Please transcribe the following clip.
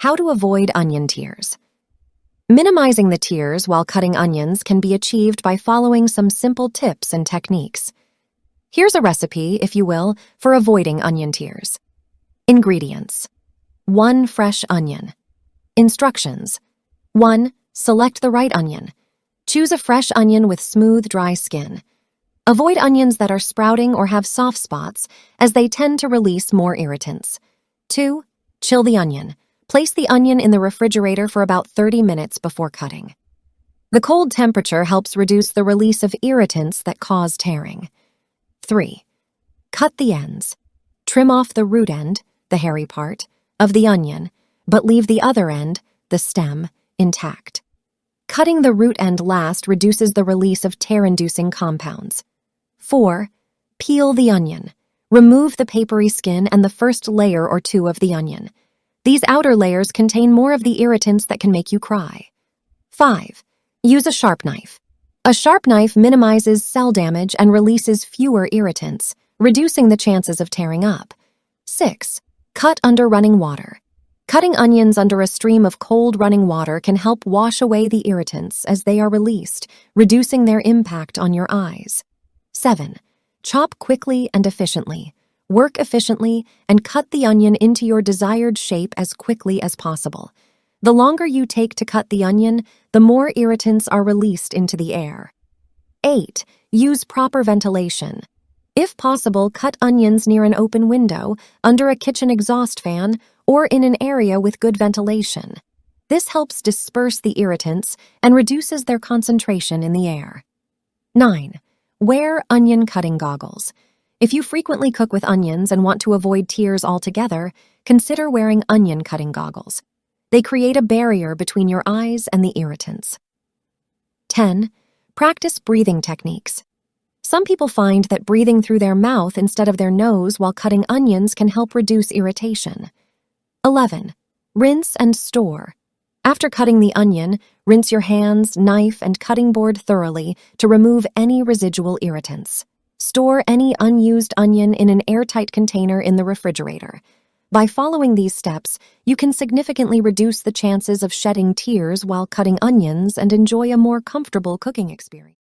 How to avoid onion tears. Minimizing the tears while cutting onions can be achieved by following some simple tips and techniques. Here's a recipe, if you will, for avoiding onion tears. Ingredients: 1 fresh onion. Instructions: 1. Select the right onion. Choose a fresh onion with smooth, dry skin. Avoid onions that are sprouting or have soft spots, as they tend to release more irritants. 2. Chill the onion. Place the onion in the refrigerator for about 30 minutes before cutting. The cold temperature helps reduce the release of irritants that cause tearing. 3. Cut the ends. Trim off the root end, the hairy part, of the onion, but leave the other end, the stem, intact. Cutting the root end last reduces the release of tear-inducing compounds. 4. Peel the onion. Remove the papery skin and the first layer or two of the onion. These outer layers contain more of the irritants that can make you cry. 5. Use a sharp knife. A sharp knife minimizes cell damage and releases fewer irritants, reducing the chances of tearing up. 6. Cut under running water. Cutting onions under a stream of cold running water can help wash away the irritants as they are released, reducing their impact on your eyes. 7. Chop quickly and efficiently. Work efficiently and cut the onion into your desired shape as quickly as possible. The longer you take to cut the onion, the more irritants are released into the air. 8. Use proper ventilation. If possible, cut onions near an open window, under a kitchen exhaust fan, or in an area with good ventilation. This helps disperse the irritants and reduces their concentration in the air. 9. Wear onion cutting goggles. If you frequently cook with onions and want to avoid tears altogether, consider wearing onion cutting goggles. They create a barrier between your eyes and the irritants. 10. Practice breathing techniques. Some people find that breathing through their mouth instead of their nose while cutting onions can help reduce irritation. 11. Rinse and store. After cutting the onion, rinse your hands, knife, and cutting board thoroughly to remove any residual irritants. Store any unused onion in an airtight container in the refrigerator. By following these steps, you can significantly reduce the chances of shedding tears while cutting onions and enjoy a more comfortable cooking experience.